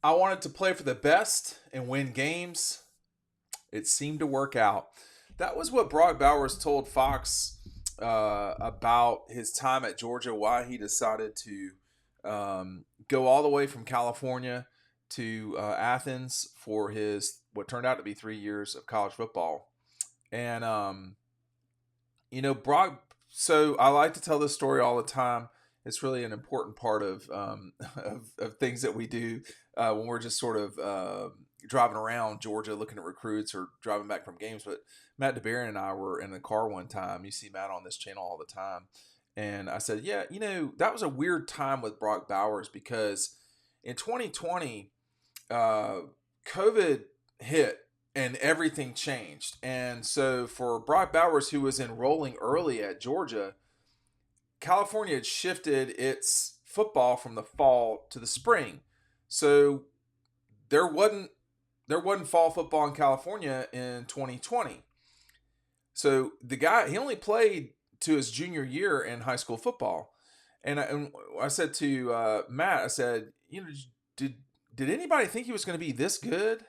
I wanted to play for the best and win games. It seemed to work out. That was what Brock Bowers told Fox about his time at Georgia, why he decided to go all the way from California to Athens for his what turned out to be 3 years of college football. And, Brock, so I like to tell this story all the time. It's really an important part of of things that we do when we're just sort of driving around Georgia looking at recruits or driving back from games. But Matt DeBarian and I were in the car one time. You see Matt on this channel all the time. And I said, yeah, that was a weird time with Brock Bowers because in 2020, COVID hit and everything changed. And so for Brock Bowers, who was enrolling early at Georgia, California had shifted its football from the fall to the spring. So there wasn't fall football in California in 2020. So the guy, he only played to his junior year in high school football. And I said to Matt, I said, did anybody think he was going to be this good?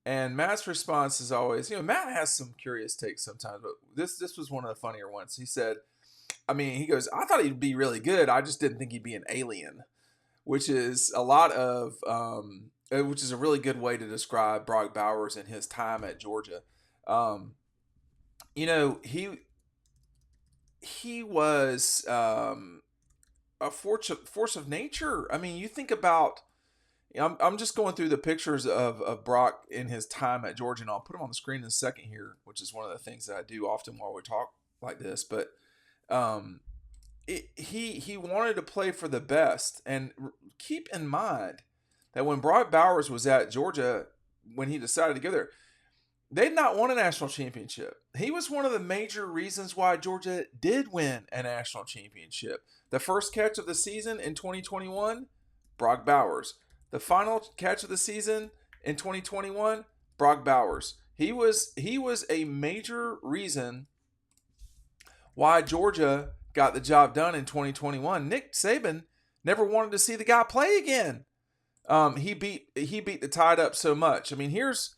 And Matt's response is always, Matt has some curious takes sometimes, but this was one of the funnier ones. He said, he goes, I thought he'd be really good. I just didn't think he'd be an alien, which is which is a really good way to describe Brock Bowers and his time at Georgia. He was a force of nature. You think about. I'm just going through the pictures of Brock in his time at Georgia, and I'll put them on the screen in a second here, which is one of the things that I do often while we talk like this. But he wanted to play for the best, and keep in mind that when Brock Bowers was at Georgia, when he decided to go there, they'd not won a national championship. He was one of the major reasons why Georgia did win a national championship. The first catch of the season in 2021, Brock Bowers. The final catch of the season in 2021, Brock Bowers. He was a major reason why Georgia got the job done in 2021. Nick Saban never wanted to see the guy play again. He beat the Tide up so much. Here's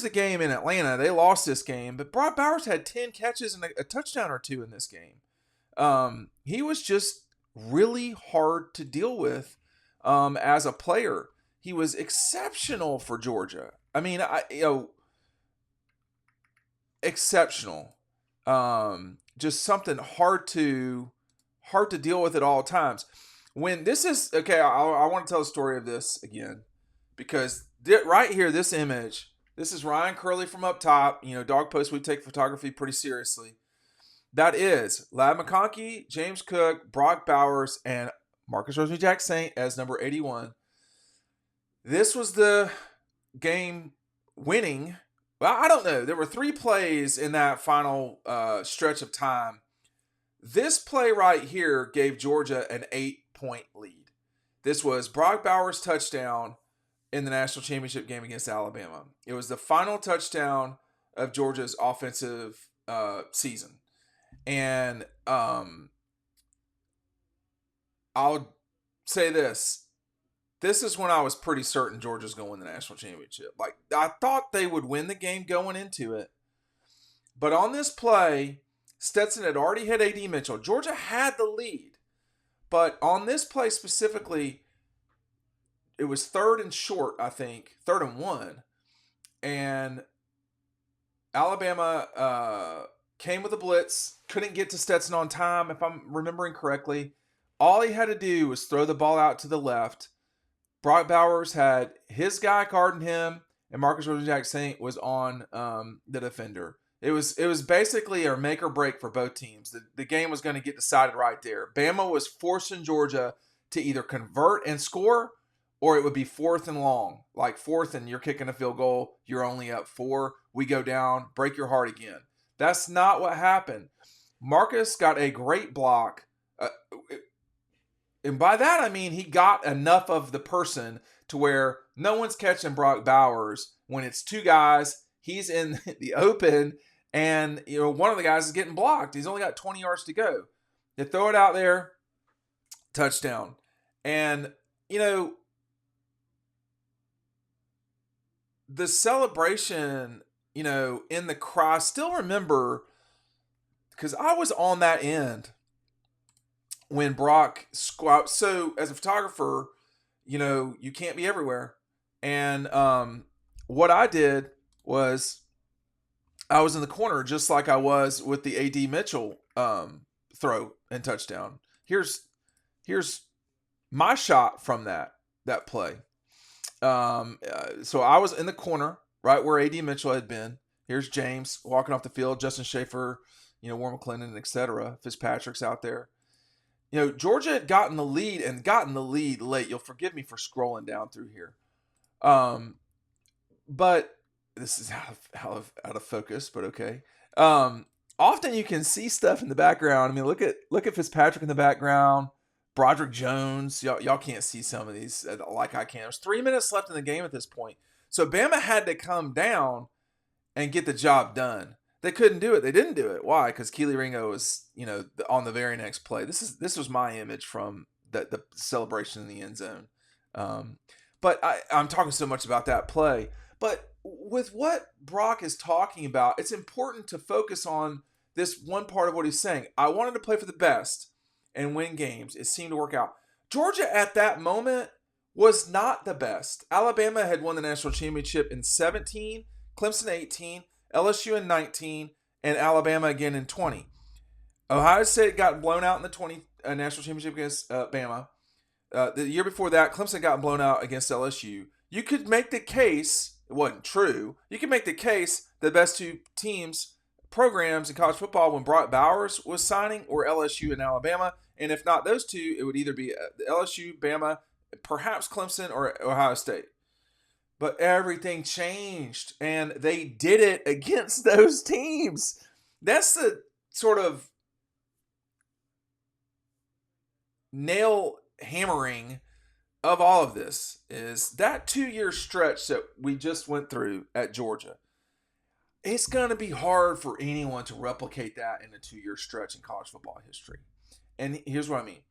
the game in Atlanta. They lost this game, but Brock Bowers had 10 catches and a touchdown or two in this game. He was just really hard to deal with. As a player, he was exceptional for Georgia. Exceptional. Just something hard to deal with at all times. When this is okay, I want to tell a story of this again because right here, this image. This is Ryan Curley from up top. Dawg Post. We take photography pretty seriously. That is Lad McConkey, James Cook, Brock Bowers, and Marcus Rosenjack Saint as number 81. This was the game winning. Well, I don't know. There were 3 plays in that final stretch of time. This play right here gave Georgia an 8-point lead. This was Brock Bowers' touchdown in the national championship game against Alabama. It was the final touchdown of Georgia's offensive season. And I'll say this. This is when I was pretty certain Georgia's going to win the national championship. I thought they would win the game going into it. But on this play, Stetson had already hit A.D. Mitchell. Georgia had the lead. But on this play specifically, it was 3rd and short, I think. 3rd and 1. And Alabama came with a blitz. Couldn't get to Stetson on time, if I'm remembering correctly. All he had to do was throw the ball out to the left. Brock Bowers had his guy guarding him, and Marcus Rosenjack Saint was on the defender. It was basically a make or break for both teams. The game was going to get decided right there. Bama was forcing Georgia to either convert and score, or it would be 4th and long. Like 4th and you're kicking a field goal, you're only up 4. We go down, break your heart again. That's not what happened. Marcus got a great block. And by that, I mean he got enough of the person to where no one's catching Brock Bowers when it's 2 guys. He's in the open, and one of the guys is getting blocked. He's only got 20 yards to go. They throw it out there, touchdown. And the celebration, in the crowd, I still remember because I was on that end when Brock squat. So as a photographer, you can't be everywhere. And what I did was I was in the corner just like I was with the AD Mitchell throw and touchdown. Here's my shot from that play. So I was in the corner, right where AD Mitchell had been. Here's James walking off the field, Justin Schaefer, Warren McClendon, etc. Fitzpatrick's out there. Georgia had gotten the lead late. You'll forgive me for scrolling down through here. But this is out of focus, but okay. Often you can see stuff in the background. I mean, look at Fitzpatrick in the background. Broderick Jones. Y'all can't see some of these like I can. There's 3 minutes left in the game at this point. So Bama had to come down and get the job done. They couldn't do it. They didn't do it. Why? Because Keely Ringo was, on the very next play. This was my image from the celebration in the end zone. But I'm talking so much about that play. But with what Brock is talking about, it's important to focus on this one part of what he's saying. I wanted to play for the best and win games. It seemed to work out. Georgia at that moment was not the best. Alabama had won the national championship in 17, Clemson 18, LSU in 19, and Alabama again in 20. Ohio State got blown out in the 20 national championship against Bama. The year before that, Clemson got blown out against LSU. You could make the case, it wasn't true, you could make the case the best two programs in college football when Brock Bowers was signing were LSU and Alabama. And if not those two, it would either be LSU, Bama, perhaps Clemson, or Ohio State. But everything changed, and they did it against those teams. That's the sort of nail hammering of all of this, is that 2-year stretch that we just went through at Georgia. It's going to be hard for anyone to replicate that in a 2-year stretch in college football history. And here's what I mean.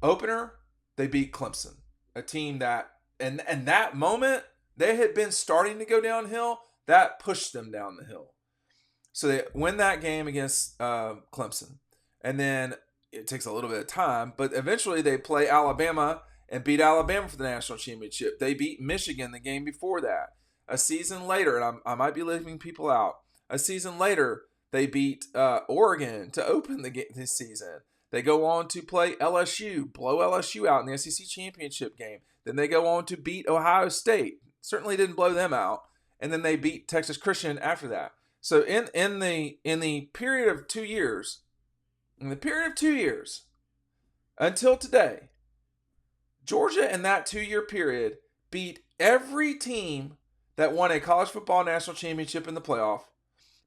Opener, they beat Clemson, a team that, and that moment, they had been starting to go downhill. That pushed them down the hill. So they win that game against Clemson. And then it takes a little bit of time, but eventually they play Alabama and beat Alabama for the national championship. They beat Michigan the game before that. A season later, and I might be leaving people out, a season later, they beat Oregon to open this season. They go on to play LSU, blow LSU out in the SEC championship game. Then they go on to beat Ohio State. Certainly didn't blow them out. And then they beat Texas Christian after that. So in the period of 2 years, until today, Georgia in that 2-year period beat every team that won a college football national championship in the playoff,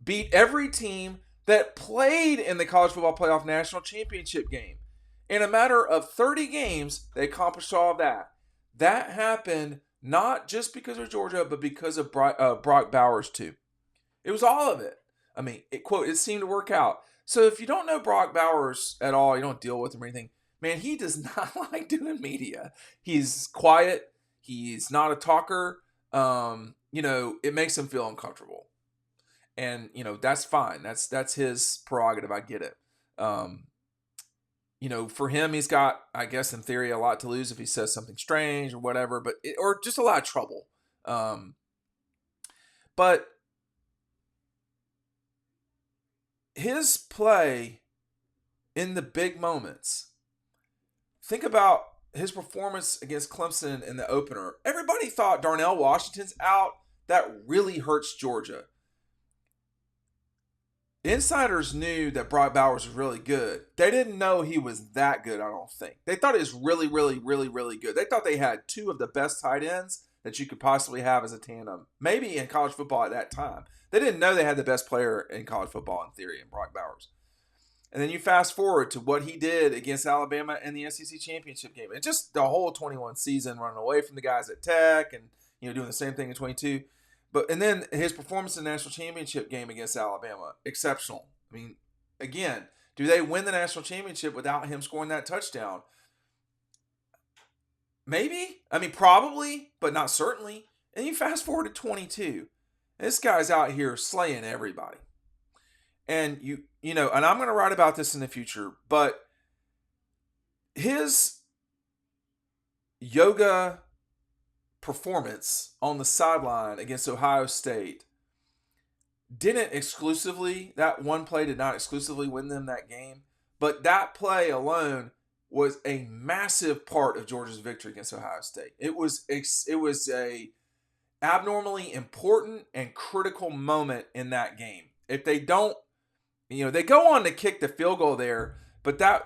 beat every team that played in the college football playoff national championship game. In a matter of 30 games, they accomplished all of that. That happened not just because of Georgia, but because of Brock Bowers too. It was all of it. I mean, it seemed to work out. So if you don't know Brock Bowers at all, you don't deal with him or anything, man, he does not like doing media. He's quiet. He's not a talker. It makes him feel uncomfortable. And, that's fine. That's his prerogative. I get it. For him, he's got, I guess, in theory, a lot to lose if he says something strange or whatever, or just a lot of trouble. But his play in the big moments, think about his performance against Clemson in the opener. Everybody thought Darnell Washington's out. That really hurts Georgia. Insiders knew that Brock Bowers was really good. They didn't know he was that good, I don't think. They thought he was really, really, really, really good. They thought they had two of the best tight ends that you could possibly have as a tandem, maybe in college football at that time. They didn't know they had the best player in college football in theory in Brock Bowers. And then you fast forward to what he did against Alabama in the SEC championship game. And just the whole 21 season, running away from the guys at Tech and doing the same thing in 22. And then his performance in the national championship game against Alabama, exceptional. I mean, again, do they win the national championship without him scoring that touchdown? Maybe. I mean, probably, but not certainly. And you fast forward to 22. This guy's out here slaying everybody. And and I'm going to write about this in the future, but his yoga performance on the sideline against Ohio State that one play did not exclusively win them that game, but that play alone was a massive part of Georgia's victory against Ohio State. It was a abnormally important and critical moment in that game. If they don't, they go on to kick the field goal there, but that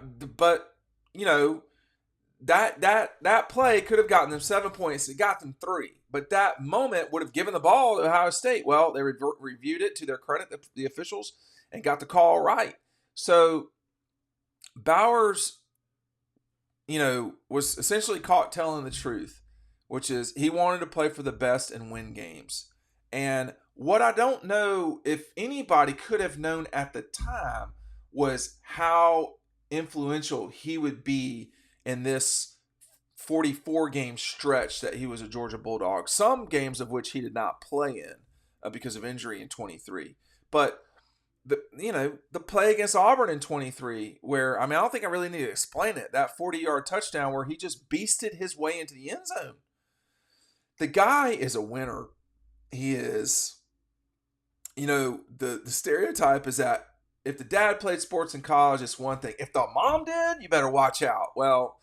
play could have gotten them 7 points. It got them 3. But that moment would have given the ball to Ohio State. Well, they reviewed it to their credit, the officials, and got the call right. So Bowers, was essentially caught telling the truth, which is he wanted to play for the best and win games. And what I don't know if anybody could have known at the time was how influential he would be in this 44-game stretch that he was a Georgia Bulldog, some games of which he did not play in because of injury in 23. But the play against Auburn in 23, where, I don't think I really need to explain it, that 40-yard touchdown where he just beasted his way into the end zone. The guy is a winner. He is, the stereotype is that if the dad played sports in college, it's one thing. If the mom did, you better watch out. Well,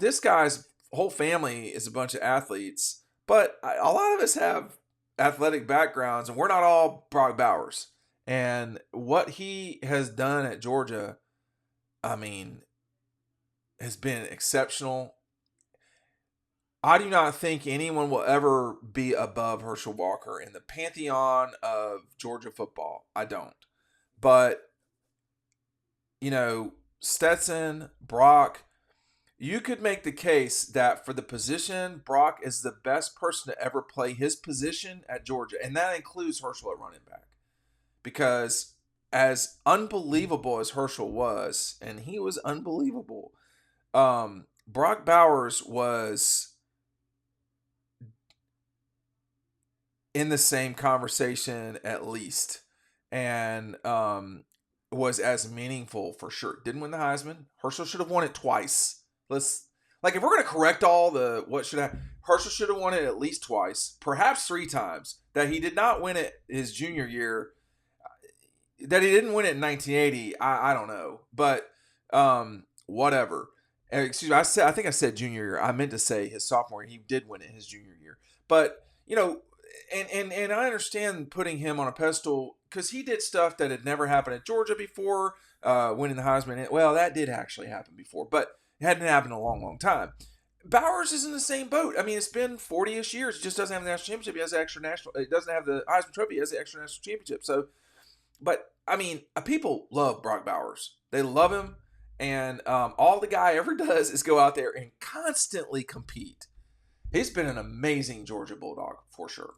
this guy's whole family is a bunch of athletes, but a lot of us have athletic backgrounds, and we're not all Brock Bowers. And what he has done at Georgia, has been exceptional. I do not think anyone will ever be above Herschel Walker in the pantheon of Georgia football. I don't. But, Stetson, Brock, you could make the case that for the position, Brock is the best person to ever play his position at Georgia. And that includes Herschel at running back. Because as unbelievable as Herschel was, and he was unbelievable, Brock Bowers was in the same conversation at least, and was as meaningful for sure. Didn't win the Heisman. Herschel should have won it twice. If we're going to correct all Herschel should have won it at least twice, perhaps 3 times. That he did not win it his junior year, that he didn't win it in 1980, I don't know, but whatever. Excuse me, I think I said junior year. I meant to say his sophomore year. He did win it his junior year, but and I understand putting him on a pedestal because he did stuff that had never happened at Georgia before, winning the Heisman. Well, that did actually happen before, but it hadn't happened in a long, long time. Bowers is in the same boat. It's been 40-ish years. He just doesn't have the national championship. He has the extra national. It doesn't have the Heisman Trophy. He has the extra national championship. So, but people love Brock Bowers. They love him, and all the guy ever does is go out there and constantly compete. He's been an amazing Georgia Bulldog for sure.